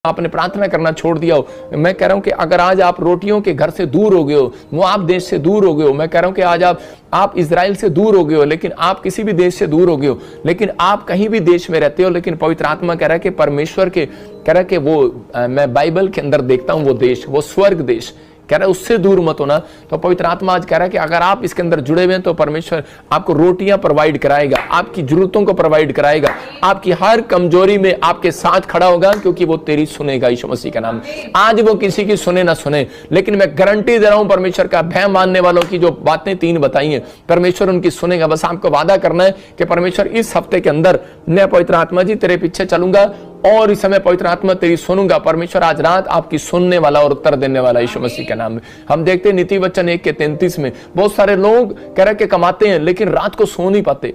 आपने प्रार्थना करना छोड़ दिया हो, मैं कह रहा हूं कि अगर आज आप रोटियों के घर से दूर हो गए हो, मोआब देश से दूर हो गए हो, मैं कह रहा हूं कि आज आप इजराइल से दूर हो गए हो, लेकिन आप किसी भी देश से दूर हो गए हो, लेकिन आप कहीं भी देश में रहते हो, लेकिन पवित्र आत्मा कह रहा है कि परमेश्वर के कह रहा है कि वो मैं बाइबल के अंदर देखता हूं वो देश, वो स्वर्ग देश कह रहा है उससे दूर मत होना। तो पवित्र आत्मा आज कह रहा है कि अगर आप इसके अंदर जुड़े हुए हैं तो परमेश्वर आपको रोटियां प्रोवाइड कराएगा, आपकी जरूरतों को प्रोवाइड कराएगा, आपकी हर कमजोरी में आपके साथ खड़ा होगा, क्योंकि वो तेरी सुनेगा यीशु मसीह का नाम। आज वो किसी की सुने ना सुने, लेकिन मैं गारंटी दे रहा हूं परमेश्वर का भय मानने वालों की जो बातें 3 बताई हैं परमेश्वर उनकी सुनेगा। बस आपको वादा करना है कि परमेश्वर इस हफ्ते के अंदर मैं पवित्र आत्मा जी तेरे पीछे चलूंगा और इस समय पवित्र आत्मा तेरी सुनूंगा। परमेश्वर आज रात आपकी सुनने वाला और उत्तर देने वाला यीशु मसीह के नाम में। हम देखते हैं नीति वचन 1:33 में बहुत सारे लोग कह रहे कि कमाते हैं लेकिन रात को सो नहीं पाते।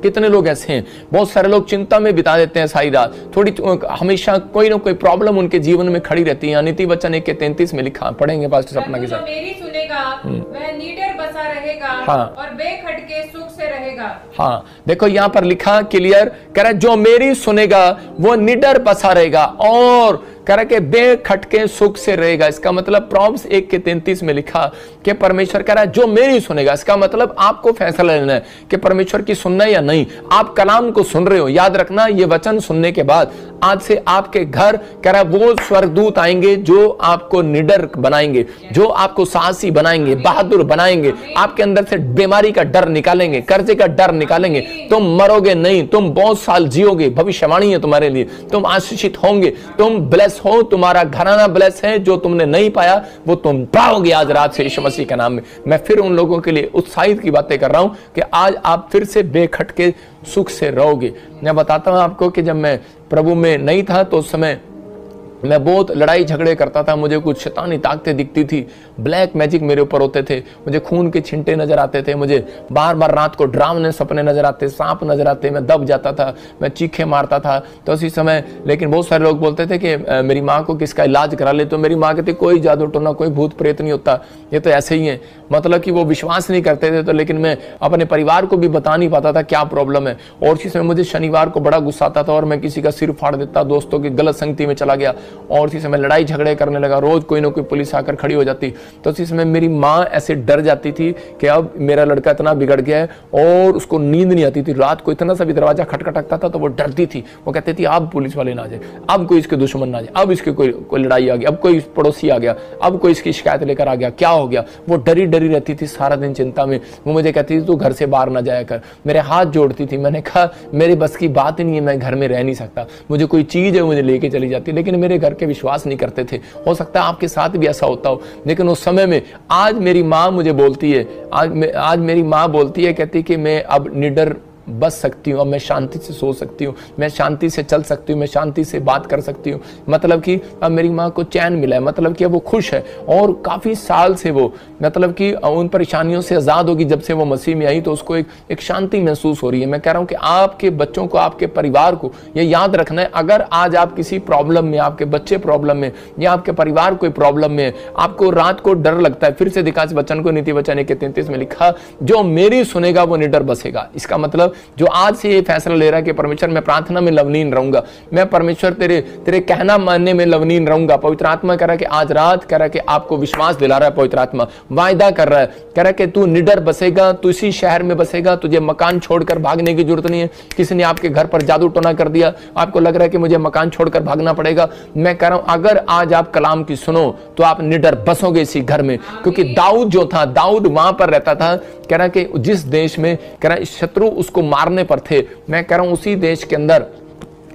कितने लोग ऐसे हैं? बहुत सारे लोग चिंता में बिता देते हैं सारी रात, थोड़ी हमेशा कोई ना कोई प्रॉब्लम उनके जीवन में खड़ी रहती है। नीति वचन 1:33 में लिखा, पढ़ेंगे पास्टर सपना के साथ। मेरी सुनेगा वह निडर बसा रहेगा, हाँ, और बेखटके सुख से रहेगा। हाँ, देखो यहाँ पर लिखा क्लियर, कह रहा जो मेरी सुनेगा वो निडर बसा रहेगा और कह रहा कि बेखटके सुख से रहेगा। इसका मतलब प्रॉब्स 1:33 में लिखा कि परमेश्वर कह रहा है जो मेरी सुनेगा। इसका मतलब आपको फैसला लेना है कि परमेश्वर की सुनना है या नहीं। आप कलाम को सुन रहे हो, याद रखना ये वचन सुनने के बाद आज से आपके घर कह रहा वो स्वर्गदूत आएंगे जो आपको निडर बनाएंगे, जो आपको साहसी बनाएंगे, बहादुर बनाएंगे, आपके अंदर से बीमारी का डर निकालेंगे, कर्जे का डर निकालेंगे। तुम मरोगे नहीं, तुम बहुत साल जियोगे, भविष्यवाणी है तुम्हारे लिए, तुम आशीषित होंगे, तुम ब्लेस हो, तुम्हारा घराना ब्लेस है, जो तुमने नहीं पाया वो तुम पाओगे आज रात से यीशु मसीह के नाम में। मैं फिर उन लोगों के लिए उत्साहित की बातें कर रहा हूं कि आज आप फिर से बेखटके सुख से रहोगे। मैं बताता हूं आपको कि जब मैं प्रभु में नहीं था तो उस समय मैं बहुत लड़ाई झगड़े करता था, मुझे कुछ शैतानी ताकतें दिखती थी, ब्लैक मैजिक मेरे ऊपर होते थे, मुझे खून के छिंटे नजर आते थे, मुझे बार बार रात को डरावने सपने नजर आते, सांप नजर आते, मैं दब जाता था, मैं चीखे मारता था। तो उसी समय लेकिन बहुत सारे लोग बोलते थे कि मेरी माँ को किसका इलाज करा ले, तो मेरी माँ कहती कोई जादू टोना कोई भूत प्रेत नहीं होता, ये तो ऐसे ही है। मतलब कि वो विश्वास नहीं करते थे। तो लेकिन मैं अपने परिवार को भी बता नहीं पाता था क्या प्रॉब्लम है। और उसी समय मुझे शनिवार को बड़ा गुस्सा आता था और मैं किसी का सिर फाड़ देता, दोस्तों की गलत संगति में चला गया और उसी समय लड़ाई झगड़े करने लगा, रोज कोई ना कोई पुलिस आकर खड़ी हो जाती। तो उसी समय मेरी माँ ऐसे डर जाती थी कि अब मेरा लड़का इतना बिगड़ गया है और उसको नींद नहीं आती थी, रात को इतना सा भी दरवाजा खटखटकता था तो वो डरती थी। वो कहती थी अब पुलिस वाले ना आ जाए, अब कोई इसके दुश्मन ना आ जाए, अब इसके कोई लड़ाई आ गई, अब कोई पड़ोसी आ गया, अब कोई इसकी शिकायत लेकर आ गया, क्या हो गया। वो डरी डरी रहती थी सारा दिन चिंता में। वो मुझे कहती थी तू घर से बाहर ना जाया कर, मेरे हाथ जोड़ती थी। मैंने कहा मेरे बस की बात ही नहीं है, मैं घर में रह नहीं सकता, मुझे कोई चीज है मुझे लेके चली जाती, लेकिन मेरे घर के विश्वास नहीं करते थे। हो सकता है आपके साथ भी ऐसा होता हो, लेकिन उस समय में आज मेरी माँ मुझे बोलती है, आज मेरी माँ बोलती है, कहती कि मैं अब निडर बच सकती हूँ, अब मैं शांति से सो सकती हूँ, मैं शांति से चल सकती हूँ, मैं शांति से बात कर सकती हूँ। मतलब कि अब मेरी माँ को चैन मिला है, मतलब कि अब वो खुश है और काफ़ी साल से वो मतलब कि उन परेशानियों से आज़ाद होगी। जब से वो मसीह में आई तो उसको एक शांति महसूस हो रही है। मैं कह रहा हूँ कि आपके बच्चों को, आपके परिवार को ये याद रखना है, अगर आज आप किसी प्रॉब्लम में, आपके बच्चे प्रॉब्लम में या आपके परिवार कोई प्रॉब्लम में, आपको रात को डर लगता है, फिर से दिखा इस वचन को, नीति वचन 1:33 में लिखा जो मेरी सुनेगा वो निडर बसेगा। इसका मतलब जो आज से ये फैसला ले रहा है कि परमेश्वर मैं प्रार्थना में लवलीन रहूंगा, मैं परमेश्वर तेरे कहना मानने में लवलीन रहूंगा। पवित्र आत्मा कह रहा है कि आज रात कह रहा है कि आपको विश्वास दिला रहा है, पवित्र आत्मा वायदा कर रहा है, कह रहा है कि तू निडर बसेगा, तू इसी शहर में बसेगा, तुझे मकान छोड़कर भागने की जरूरत नहीं है। किसी ने आपके घर पर जादू टोना कर दिया, आपको लग रहा है कि मुझे मकान छोड़कर भागना पड़ेगा, मैं कह रहा हूं अगर आज आप कलाम की सुनो तो आप निडर बसोगे इसी घर में। क्योंकि दाऊद जो था, दाऊद वहां पर रहता था, कह रहा है कि जिस देश में कह रहा है शत्रु उसको मारने पर थे, मैं कह रहा हूं उसी देश के अंदर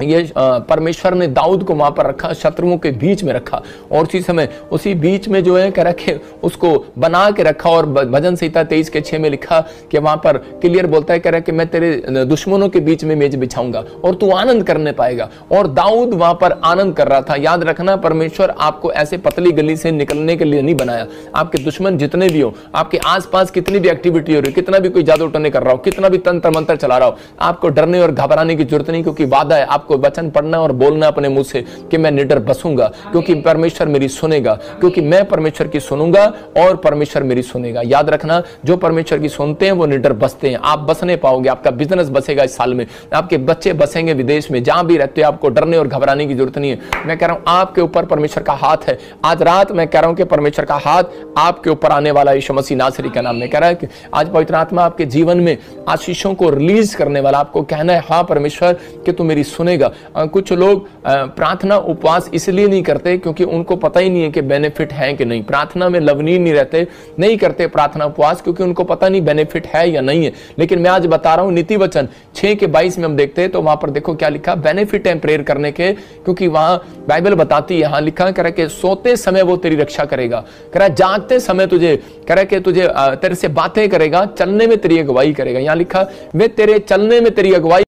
ये परमेश्वर ने दाऊद को वहां पर रखा, शत्रुओं के बीच में रखा और उसी समय उसी बीच में जो है कह रखे उसको बना के रखा। और भजन संहिता 23:6 में लिखा कि वहां पर क्लियर बोलता है, कह रहा है कि मैं तेरे दुश्मनों के बीच में मेज बिछाऊंगा और तू आनंद करने पाएगा। और दाऊद वहां पर आनंद कर रहा था। याद रखना परमेश्वर आपको ऐसे पतली गली से निकलने के लिए नहीं बनाया। आपके दुश्मन जितने भी हो, आपके आसपास कितनी भी एक्टिविटी हो रही, कितना भी कोई जादू टोने कर रहा हो, कितना भी तंत्र मंत्र चला रहा हो, आपको डरने और घबराने की जरूरत नहीं, क्योंकि वादा है आपको वचन पढ़ना और बोलना अपने मुंह से कि मैं निडर बसूंगा, क्योंकि परमेश्वर मेरी सुनेगा, क्योंकि मैं परमेश्वर की सुनूंगा और परमेश्वर मेरी सुनेगा। याद रखना, जो परमेश्वर की सुनते हैं वो निडर बसते हैं। आप बसने पाओगे, आपका बिजनेस बसेगा इस साल में, आपके बच्चे बसेंगे विदेश में, जहां भी रहते हो आपको डरने और घबराने की जरूरत नहीं है। मैं कह रहा हूं आपके ऊपर परमेश्वर का हाथ है। आज रात मैं कह रहा हूं कि परमेश्वर का हाथ आपके ऊपर आने वाला यीशु मसीह नासरी का नाम में कह रहा है कि आज पवित्र आत्मा आपके जीवन में आशीषों को रिलीज करने वाला, आपको कहना है हाँ परमेश्वर कि तू मेरी सुनेगा। कुछ लोग प्रार्थना उपवास इसलिए नहीं करते क्योंकि उनको पता ही नहीं है कि बेनिफिट है कि नहीं। प्रार्थना में लवनीय नहीं रहते, नहीं करते प्रार्थना उपवास क्योंकि उनको पता नहीं बेनिफिट है या नहीं है। लेकिन मैं आज बता रहा हूं नीति वचन 6:22 में हम देखते हैं तो वहां पर देखो क्या लिखा, बेनिफिट है प्रेयर करने के, क्योंकि वहां बाइबल बताती है, यहां लिखा करे कि सोते समय वो तेरी रक्षा करेगा, करे जागते समय तुझे, करे कि तुझे तेरे से बातें करेगा, चलने में तेरी अगुवाई करेगा। यहां लिखा वे तेरे चलने में तेरी अगुवाई